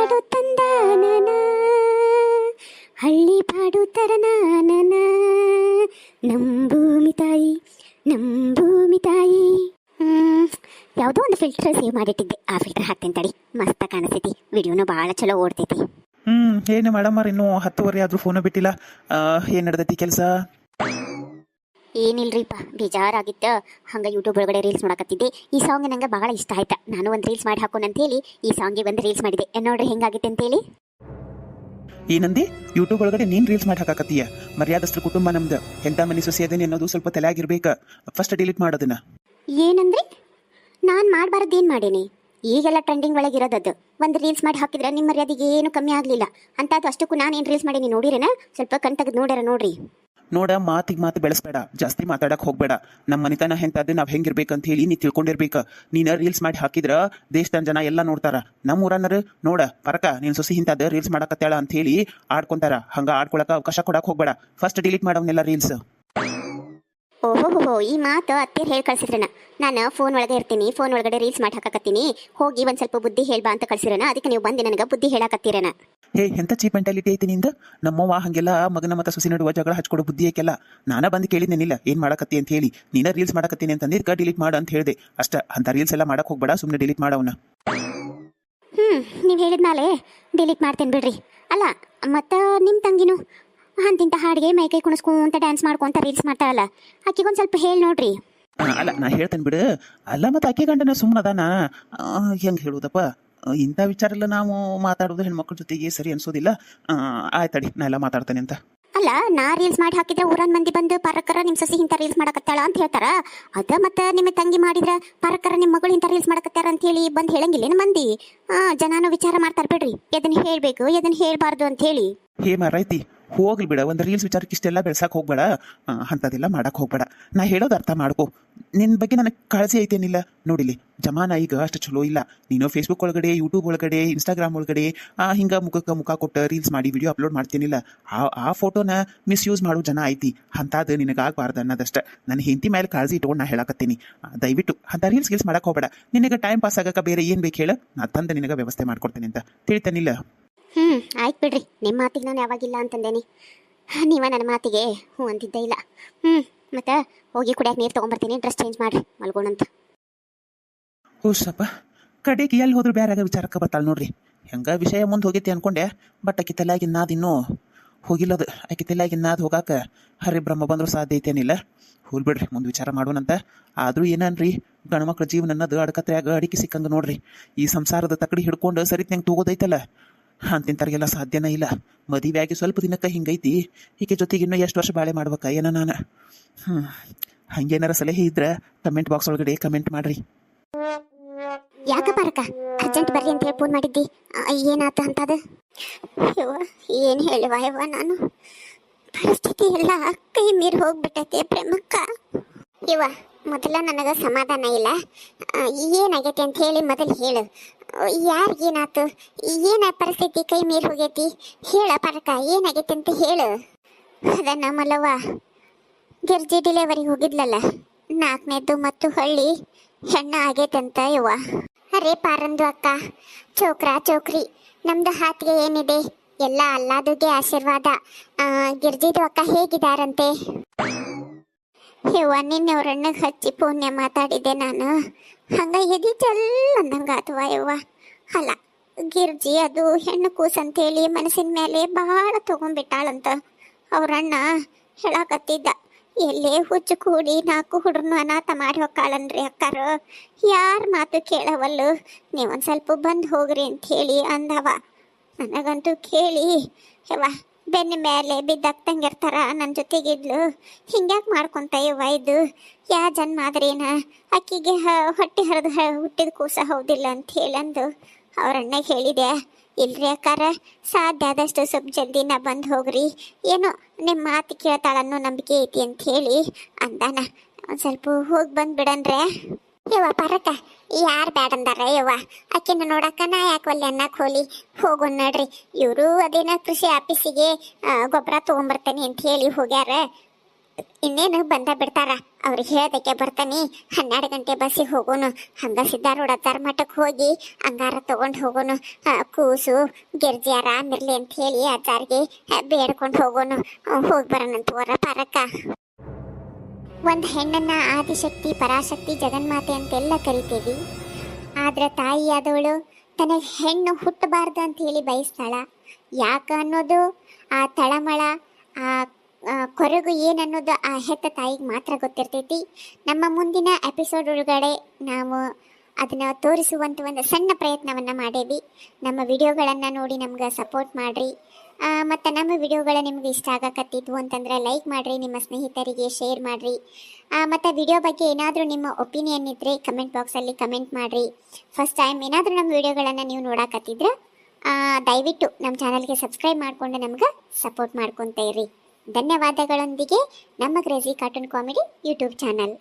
ಹಾಡು ತಂದಾನನ ಹಳ್ಳಿ ಪಾಡು ತರನಾನನ ನಂಭೂಮಿ ತಾಯಿ ನಂಭೂಮಿ ತಾಯಿ. ಯಾವುದೋ ಒಂದು ಫಿಲ್ಟರ್ ಸೇವ್ ಮಾಡಿಟ್ಟಿದ್ದೆ, ಆ ಫಿಲ್ಟರ್ ಹಾಕ್ತೇನೆ ತಡಿ, ಮಸ್ತ ಕಾಣಿಸ್ತೈತಿ, ವಿಡಿಯೋನು ಭಾಳ ಚಲೋ ಓಡ್ತೈತಿ. ಏನು ಮೇಡಮ್ ಅವ್ರ ಇನ್ನೂ 10:30 ಆದರೂ ಫೋನ ಬಿಟ್ಟಿಲ್ಲ. ಏನು ನಡೆದೈತಿ ಕೆಲಸ? ಏನಿಲ್ರಿಪ್ಪ, ಬೇಜಾರಾಗಿತ್ತು, ಹಂಗೆ ಯೂಟ್ಯೂಬ್ ಒಳಗಡೆ ರೀಲ್ಸ್ ನೋಡಕತ್ತಿದ್ದೆ. ಈ ಸಾಂಗ್ ನಂಗೆ ಭಾಳ ಇಷ್ಟ ಆಯ್ತಾ, ನಾನು ಒಂದು ರೀಲ್ಸ್ ಮಾಡಿ ಹಾಕೋಣ ಅಂತೇಳಿ ಈ ಸಾಂಗಿಗೆ ಒಂದು ರೀಲ್ಸ್ ಮಾಡಿದೆ. ನೋಡ್ರಿ ಹೆಂಗಾಗಿತ್ತು ಅಂತೇಳಿ. ಏನಂದಿ? ಯೂಟ್ಯೂಬ್ ಒಳಗಡೆ ನೀನು ರೀಲ್ಸ್ ಮಾಡಿ ಹಾಕಕತ್ತೀಯ? ಮರ್ಯಾದಸ್ತ್ರ ಕುಟುಂಬ ನಮ್ದು, ಎಂಥ ಮನೆ ಸೊಸೆ ಅದೇನೆ ಅನ್ನೋದು ಸ್ವಲ್ಪ ತಲೆಯಾಗಿರ್ಬೇಕು. ಫಸ್ಟ್ ಡಿಲೀಟ್ ಮಾಡೋದನ್ನ. ಏನಂದ್ರಿ? ನಾನು ಮಾಡಬಾರ್ದು ಏನು ಮಾಡೀನಿ? ಈಗೆಲ್ಲ ಟ್ರೆಂಡಿಂಗ್ ಒಳಗಿರೋದದ್ದು ಒಂದು ರೀಲ್ಸ್ ಮಾಡಿ ಹಾಕಿದ್ರೆ ನಿಮ್ಮ ಮರ್ಯಾದೆಗೆ ಏನು ಕಮ್ಮಿ ಆಗಲಿಲ್ಲ ಅಂತದ್ದು. ಅಷ್ಟಕ್ಕೂ ನಾನು ಏನು ರೀಲ್ಸ್ ಮಾಡೀನಿ ನೋಡಿರೇನ? ಸ್ವಲ್ಪ ಕಣ್ ತೆಗೆದು ನೋಡ್ಯಾರ ನೋಡ್ರಿ. ನೋಡ, ಮಾತಿಗೆ ಮಾತು ಬೆಳೆಸ್ಬೇಡ, ಜಾಸ್ತಿ ಮಾತಾಡಕ್ಕೆ ಹೋಗ್ಬೇಡ. ನಮ್ಮ ಮನೆತನ ಎಂತದ್ದು, ನಾವು ಹೆಂಗಿರ್ಬೇಕಂತ ಹೇಳಿ ನೀ ತಿಳ್ಕೊಂಡಿರ್ಬೇಕು. ನೀನು ರೀಲ್ಸ್ ಮಾಡಿ ಹಾಕಿದ್ರ ದೇಶದ ಜನ ಎಲ್ಲ ನೋಡ್ತಾರ. ನಮ್ಮ ಊರನ್ನರು ನೋಡ ಪರಕ ನೀನು ಸೊಸಿ ಇಂಥದ್ದು ರೀಲ್ಸ್ ಮಾಡಕತ್ತಾಳ ಅಂತ ಹೇಳಿ ಆಡ್ಕೊಂತಾರ. ಹಂಗೆ ಆಡ್ಕೊಳಕ್ಕೆ ಅವಕಾಶ ಕೊಡಕ್ಕೆ ಹೋಗ್ಬೇಡ. ಫಸ್ಟ್ ಡಿಲೀಟ್ ಮಾಡವನ್ನೆಲ್ಲ ರೀಲ್ಸ್. ಓಹೋ, ಈ ಮಾತು ಅತ್ತೆ ಹೇಳಿ ಕಳ್ಸಿದ್ರನ? ನಾನು ಫೋನ್ ಒಳಗೆ ಇರ್ತೀನಿ, ಫೋನ್ ಒಳಗಡೆ ರೀಲ್ಸ್ ಮಾಡಿ ಹಾಕಕತ್ತೀನಿ, ಹೋಗಿ ಒಂದು ಸ್ವಲ್ಪ ಬುದ್ಧಿ ಹೇಳ್ಬಾ ಅಂತ ಕಳ್ಸಿರನ. ಅದಕ್ಕೆ ನೀವು ಬಂದು ನನಗೆ ಬುದ್ಧಿ ಹೇಳಕತ್ತೀರನ? ಎಂತ ಚೀಪ್ ಮೆಂಟಾಲಿಟಿ ಐತಿ ನಿಂದ? ನಮ್ಮವ್ವ ಹಂಗೆಲ್ಲ ಮಗನ ಮತ್ತು ಸೊಸಿ ನಡುವ ಜಗಳ ಹಚ್ಕೊಡೋ ಬುದ್ಧಿ ಐಕೆಲ್ಲ. ನಾನ ಬಂದು ಕೇಳಿದ್ದೇನಿಲ್ಲ ಏನು ಮಾಡಕತ್ತಿ ಅಂತ ಹೇಳಿ. ನೀನ ರೀಲ್ಸ್ ಮಾಡಕತ್ತೀನಿ ಅಂತಂದಿದ್ಕ ಡಿಲೀಟ್ ಮಾಡು ಅಂತ ಹೇಳಿದೆ ಅಷ್ಟ. ಅಂತ ರೀಲ್ಸ್ ಎಲ್ಲ ಮಾಡಕ್ಕೆ ಹೋಗ್ಬೇಡ, ಸುಮ್ಮನೆ ಡಿಲೀಟ್ ಮಾಡವನ್ನ. ನೀವು ಹೇಳಿದ್ಮೇಲೆ ಡಿಲೀಟ್ ಮಾಡ್ತೇನೆ ಬಿಡ್ರಿ. ಅಲ್ಲ, ಮತ್ತು ನಿಮ್ಮ ತಂಗಿನೂ ಅಂತಿಂತ ಹಾಡಿಗೆ ಮೈಕೈ ಕುಣಿಸ್ಕೊಂತ ಡ್ಯಾನ್ಸ್ ಮಾಡ್ಕೊಂತ ರೀಲ್ಸ್ ಮಾಡ್ತಾಳಲ್ಲ, ಆಕಿಗೊಂದು ಸ್ವಲ್ಪ ಹೇಳಿ ನೋಡ್ರಿ. ಅಲ್ಲ, ನಾ ಹೇಳ್ತೇನೆ ಬಿಡು. ಅಲ್ಲ, ಮತ್ತು ಆಕೆ ಗಂಡನ ಸುಮ್ಮನದಾನ, ಹೆಂಗೆ ಹೇಳುದಪ್ಪ? ಇಂಥ ವಿಚಾರ ಎಲ್ಲ ನಾವು ಮಾತಾಡೋದು ಹೆಣ್ಮಕ್ಳ ಜೊತೆಗೆ ಸರಿ ಅನ್ಸೋದಿಲ್ಲ. ಆಯ್ತಡಿ, ನಾ ಎಲ್ಲ ಮಾತಾಡ್ತೇನೆ ಅಂತ. ಅಲ್ಲ, ನಾ ರೀಲ್ಸ್ ಮಾಡಿ ಹಾಕಿದ್ರೆ ಊರನ್ ಮಂದಿ ಬಂದು ಪರಕರ ನಿಮ್ಮ ಸೊಸಿ ಇಂಥ ರೀಲ್ಸ್ ಮಾಡಕತ್ತಾಳ ಅಂತ ಹೇಳ್ತಾರ. ಅದ ಮತ್ತೆ ನಿಮ್ಮ ತಂಗಿ ಮಾಡಿದ್ರೆ ಪರಕರ ನಿಮ್ಮ ಮಗಳು ಇಂಥ ರೀಲ್ಸ್ ಮಾಡಕತ್ತಾರ ಅಂತ ಹೇಳಿ ಬಂದು ಹೇಳಂಗಿಲ್ಲ ಮಂದಿ. ಜನಾನು ವಿಚಾರ ಮಾಡ್ತಾರ ಬಿಡ್ರಿ, ಎದನ್ನ ಹೇಳ್ಬೇಕು ಎದನ್ನ ಹೇಳ್ಬಾರ್ದು ಅಂತ ಹೇಳಿ. ಮಾರೈತಿ ಹೋಗ್ಲಿ ಬಿಡ, ಒಂದು ರೀಲ್ಸ್ ವಿಚಾರಕ್ಕೆ ಇಷ್ಟೆಲ್ಲ ಬೆಳ್ಸಕ್ಕೆ ಹೋಗ್ಬೇಡ, ಅಂಥದ್ದೆಲ್ಲ ಮಾಡಕ್ಕೆ ಹೋಗ್ಬೇಡ. ನಾ ಹೇಳೋದು ಅರ್ಥ ಮಾಡ್ಕೊ. ನಿನ್ನ ಬಗ್ಗೆ ನನಗೆ ಕಾಳಜಿ ಐತೇನಿಲ್ಲ. ನೋಡಿಲಿ, ಜಮಾನ ಈಗ ಅಷ್ಟು ಚಲೋ ಇಲ್ಲ. ನೀನು ಫೇಸ್ಬುಕ್ ಒಳಗಡೆ, ಯೂಟ್ಯೂಬ್ ಒಳಗಡೆ, ಇನ್ಸ್ಟಾಗ್ರಾಮ್ ಒಳಗಡೆ ಹಿಂಗೆ ಮುಖಕ್ಕೆ ಮುಖ ಕೊಟ್ಟು ರೀಲ್ಸ್ ಮಾಡಿ ವಿಡಿಯೋ ಅಪ್ಲೋಡ್ ಮಾಡ್ತೀನಿಲ್ಲ. ಆ ಫೋಟೋನ ಮಿಸ್ಯೂಸ್ ಮಾಡೋ ಜನ ಐತಿ. ಅಂಥದ್ದು ನಿನಗಾಗಬಾರ್ದು ಅನ್ನೋದಷ್ಟೇ. ನನ್ನ ಹೆಂಡತಿ ಮೇಲೆ ಕಾಳಜಿ ಇಟ್ಕೊಂಡು ನಾ ಹೇಳಕತ್ತೀನಿ. ದಯವಿಟ್ಟು ಅಂಥ ರೀಲ್ಸ್ ಮಾಡಕ್ಕೆ ಹೋಗ್ಬೇಡ. ನಿನಗೆ ಟೈಮ್ ಪಾಸ್ ಆಗಕ್ಕೆ ಬೇರೆ ಏನು ಬೇಕು ಹೇಳು, ನಾ ತಂದು ನಿನಗೆ ವ್ಯವಸ್ಥೆ ಮಾಡ್ಕೊಡ್ತೀನಿ ಅಂತ ತಿಳಿತಾನಿಲ್ಲ. ಆಯ್ತು ಬಿಡ್ರಿ, ನಿಮ್ಮ ಮಾತಿಗೆ ನಾನು ಯಾವಾಗಿಲ್ಲ ಅಂತಂದೇನಿ, ನೀವ ನನ್ನ ಮಾತಿಗೆ ಹ್ಞೂ ಅಂತಿದ್ದೇ ಇಲ್ಲ. ಮತ್ತೆ ಹೋಗಿ ಕುಡಿಯೋಕೆ ನೀರು ತೊಗೊಂಬರ್ತೀನಿ, ಡ್ರೆಸ್ ಚೇಂಜ್ ಮಾಡಿರಿ, ಮಲ್ಗೋಣಂತ. ಓಸಪ್ಪ, ಕಡೆಗೆ ಎಲ್ಲಿ ಹೋದ್ರು ಬೇರೆ ವಿಚಾರಕ್ಕೆ ಬರ್ತಾಳೆ ನೋಡ್ರಿ. ಹೆಂಗೆ ವಿಷಯ ಮುಂದೆ ಹೋಗೈತಿ ಅನ್ಕೊಂಡೆ, ಬಟ್ ಆಕೆ ತಲೆಯಾಗಿನ್ನಾದ ಇನ್ನೂ ಹೋಗಿಲ್ಲದು. ಆಕೆ ತಲೆಯಾಗಿನ್ನಾದ ಹೋಗಾಕ ಹರಿಬ್ರಹ್ಮ ಬಂದರೂ ಸಾಧ್ಯ ಐತೇನಿಲ್ಲ. ಹೋಲ್ ಬಿಡ್ರಿ, ಮುಂದೆ ವಿಚಾರ ಮಾಡೋಣಂತ. ಆದರೂ ಏನನ್ರಿ, ಗಂಡ್ಮಕ್ಳ ಜೀವನ ಅನ್ನೋದು ಅಡಕತ್ರ್ಯಾಗ ಅಡಿಕೆ ಸಿಕ್ಕಂಗೆ ನೋಡ್ರಿ. ಈ ಸಂಸಾರದ ತಕಡಿ ಹಿಡ್ಕೊಂಡು ಸರಿತ್ನಂಗೆ ತಗೋದೈತಲ್ಲ, ಅಂತಿಂತರಿಗೆಲ್ಲ ಸಾಧ್ಯನೇ ಇಲ್ಲ. ಮದುವೆ ಆಗಿ ಸ್ವಲ್ಪ ದಿನಕ್ಕೆ ಹಿಂಗೈತಿ. ಈಕೆ ಜೊತೆಗೆ ಇನ್ನೂ ಎಷ್ಟು ವರ್ಷ ಬಾಳೆ ಮಾಡ್ಬೇಕಾ ಏನೋ ನಾನು. ಹಂಗೇನಾರ ಸಲಹೆ ಇದ್ರೆ ಕಮೆಂಟ್ ಬಾಕ್ಸ್ ಒಳಗಡೆ ಕಮೆಂಟ್ ಮಾಡ್ರಿ. ಯಾಕಪ್ಪ ಅರಕ ಅರ್ಜೆಂಟ್ ಬರ್ರಿ ಅಂತ ಹೇಳಿ ಫೋನ್ ಮಾಡಿದ್ದಿ? ಏನಾತ ಅಂತದ? ಏನು ಹೇಳುವ ಯವ್ವ, ನಾನು ಪರಿಸ್ಥಿತಿ ಎಲ್ಲ ಕೈ ಮೀರಿ ಹೋಗ್ಬಿಟ್ಟೈತೆ ಪ್ರೇಮಕ್ಕ. ಇವ ಮೊದಲ ನನಗೆ ಸಮಾಧಾನ ಇಲ್ಲ. ಏನಾಗೈತಿ ಅಂತ ಹೇಳಿ ಮೊದಲು ಹೇಳು. ಯಾರಿಗೇನಾತು? ಏನ ಪರಿಸ್ಥಿತಿ ಕೈ ಮೀರಿ ಹೋಗೈತಿ? ಹೇಳ ಪರಕ, ಏನಾಗೈತಿ ಅಂತ ಹೇಳು. ಅದನ್ನ ಮಲ್ಲವ್ವ ಗಿರ್ಜಿ ಡಿಲೆವರಿಗೆ ಹೋಗಿದ್ಲಲ್ಲ, 4ನೇದು ಮತ್ತು ಹಳ್ಳಿ ಹೆಣ್ಣ ಆಗೈತಂತ ಯವ್ವ. ಅರೇ ಪಾರಂದು ಅಕ್ಕ, ಚೋಕ್ರಿ ನಮ್ದು ಹಾತಿಗೆ ಏನಿದೆ ಎಲ್ಲ ಅಲ್ಲಾದುಗೆ ಆಶೀರ್ವಾದ. ಗಿರ್ಜಿದು ಅಕ್ಕ ಹೇಗಿದ್ದಾರಂತೆ? ಯವ್ವ, ನಿನ್ನೆ ಅವ್ರ ಅಣ್ಣಗೆ ಹಚ್ಚಿ ಪುಣ್ಯ ಮಾತಾಡಿದ್ದೆ ನಾನು. ಹಂಗ ಎದಿ ಚಲ್ ಅಂದಂಗೆ ಅಥವಾ ಯವ್ವ. ಅಲ್ಲ, ಗಿರ್ಜಿ ಅದು ಹೆಣ್ಣು ಕೂಸಂತೇಳಿ ಮನಸ್ಸಿನ ಮೇಲೆ ಭಾಳ ತೊಗೊಂಡ್ಬಿಟ್ಟಾಳಂತ. ಅವ್ರಣ್ಣ ಹೇಳಕತ್ತಿದ್ದ, ಎಲ್ಲೇ ಹುಚ್ಚು ಕೂಡಿ 4 ಹುಡ್ರನ್ನು ಅನಾಥ ಮಾಡಿ ಹೊಕ್ಕಾಳನ್ರಿ ಅಕ್ಕಾರ. ಯಾರ ಮಾತು ಕೇಳವಲ್ಲು, ನೀವೊಂದು ಸ್ವಲ್ಪ ಬಂದು ಹೋಗ್ರಿ ಅಂತ ಹೇಳಿ ಅಂದವ. ನನಗಂತೂ ಕೇಳಿ ಯವ್ವ ಬೆನ್ನ ಮೇಲೆ ಬಿದ್ದಾಕ್ತಂಗಿರ್ತಾರ ನನ್ನ ಜೊತೆಗಿದ್ಲು. ಹಿಂಗ್ಯಾಕೆ ಮಾಡ್ಕೊತ ಯವ್ವ ಇದು? ಯಾ ಜನ್ಮ ಆದ್ರೇನ ಅಕ್ಕಿಗೆ ಹೊಟ್ಟೆ ಹರಿದು ಹುಟ್ಟಿದ ಕೂಸ ಹೌದಿಲ್ಲ ಅಂತ ಹೇಳಂದು ಅವ್ರಣ್ಣಗೆ ಹೇಳಿದೆ. ಇಲ್ರಿ ಅಕ್ಕಾರ, ಸಾಧ್ಯ ಆದಷ್ಟು ಸ್ವಲ್ಪ ಜಲ್ದಿ ನಾ ಬಂದು ಹೋಗ್ರಿ, ಏನೋ ನಿಮ್ಮ ಮಾತು ಕೇಳ್ತಾಳನ್ನೋ ನಂಬಿಕೆ ಐತಿ ಅಂತ ಹೇಳಿ ಅಂದಾನ. ಒಂದು ಸ್ವಲ್ಪ ಹೋಗಿ ಬಂದು ಬಿಡನ್ರೆ ಯವ್ವ. ಪರಕ ಯಾರು ಬ್ಯಾಡಂದಾರ ಯವ್ವ, ಆಕಿನ ನೋಡಕ್ಕ ನಾ ಯಾಕೆ ಒಲ್ಲೆ ಅನ್ನಕ್ಕೆ ಹೋಗೋಣ ನಡ್ರಿ. ಇವರು ಅದೇನ ಕೃಷಿ ಆಫೀಸಿಗೆ ಗೊಬ್ಬರ ತೊಗೊಂಬರ್ತೇನೆ ಅಂತ ಹೇಳಿ ಹೋಗ್ಯಾರ. ಇನ್ನೇನು ಬಂದ ಬಿಡ್ತಾರ. ಅವ್ರಿಗೆ ಹೇಳ್ದಕ್ಕೆ ಬರ್ತಾನೆ. 12 ಗಂಟೆ ಬಸ್ಸಿಗೆ ಹೋಗೋನು. ಹಂಗ ಸಿದ್ಧಾರೂಢ ಮಠಕ್ಕೆ ಹೋಗಿ ಅಂಗಾರ ತಗೊಂಡು ಹೋಗೋನು. ಕೂಸು ಗಿರ್ಜಿ ಆರಾಮಿರ್ಲಿ ಅಂತ ಹೇಳಿ ಅಜ್ಜಾರಿಗೆ ಬೇಡ್ಕೊಂಡು ಹೋಗೋನು. ಹೋಗಿ ಬರೋಣಂತ ಪಾರಕ್ಕ. ಒಂದು ಹೆಣ್ಣನ್ನ ಆದಿಶಕ್ತಿ, ಪರಾಶಕ್ತಿ, ಜಗನ್ಮಾತೆ ಅಂತೆಲ್ಲ ಕರಿತೀವಿ. ಆದ್ರೆ ತಾಯಿಯಾದವಳು ತನಗೆ ಹೆಣ್ಣು ಹುಟ್ಟಬಾರ್ದು ಅಂತ ಹೇಳಿ ಬಯಸ್ತಾಳ. ಯಾಕ ಅನ್ನೋದು ಆ ತಳಮಳ, ಆ ಕೊರಗು ಏನನ್ನೋದು ಆ ಹೆತ್ತ ತಾಯಿಗೆ ಮಾತ್ರ ಗೊತ್ತಿರ್ತೈತಿ. ನಮ್ಮ ಮುಂದಿನ ಎಪಿಸೋಡ್ ಒಳಗಡೆ ನಾವು ಅದನ್ನು ತೋರಿಸುವಂಥ ಒಂದು ಸಣ್ಣ ಪ್ರಯತ್ನವನ್ನು ಮಾಡೇವಿ. ನಮ್ಮ ವಿಡಿಯೋಗಳನ್ನು ನೋಡಿ ನಮ್ಗೆ ಸಪೋರ್ಟ್ ಮಾಡಿರಿ. ಮತ್ತು ನಮ್ಮ ವಿಡಿಯೋಗಳು ನಿಮ್ಗೆ ಇಷ್ಟ ಆಗಕತ್ತಿದ್ವು ಅಂತಂದರೆ ಲೈಕ್ ಮಾಡಿರಿ, ನಿಮ್ಮ ಸ್ನೇಹಿತರಿಗೆ ಶೇರ್ ಮಾಡಿರಿ. ಮತ್ತು ವಿಡಿಯೋ ಬಗ್ಗೆ ಏನಾದರೂ ನಿಮ್ಮ ಒಪಿನಿಯನ್ ಇದ್ದರೆ ಕಮೆಂಟ್ ಬಾಕ್ಸಲ್ಲಿ ಕಮೆಂಟ್ ಮಾಡಿರಿ. ಫಸ್ಟ್ ಟೈಮ್ ಏನಾದರೂ ನಮ್ಮ ವಿಡಿಯೋಗಳನ್ನು ನೀವು ನೋಡಕತ್ತಿದ್ರೆ ದಯವಿಟ್ಟು ನಮ್ಮ ಚಾನಲ್ಗೆ ಸಬ್ಸ್ಕ್ರೈಬ್ ಮಾಡಿಕೊಂಡು ನಮ್ಗೆ ಸಪೋರ್ಟ್ ಮಾಡ್ಕೊತ ಇರ್ರಿ. ಧನ್ಯವಾದಗಳೊಂದಿಗೆ ನಮ್ಮ crazy cartoon comedy YouTube channel.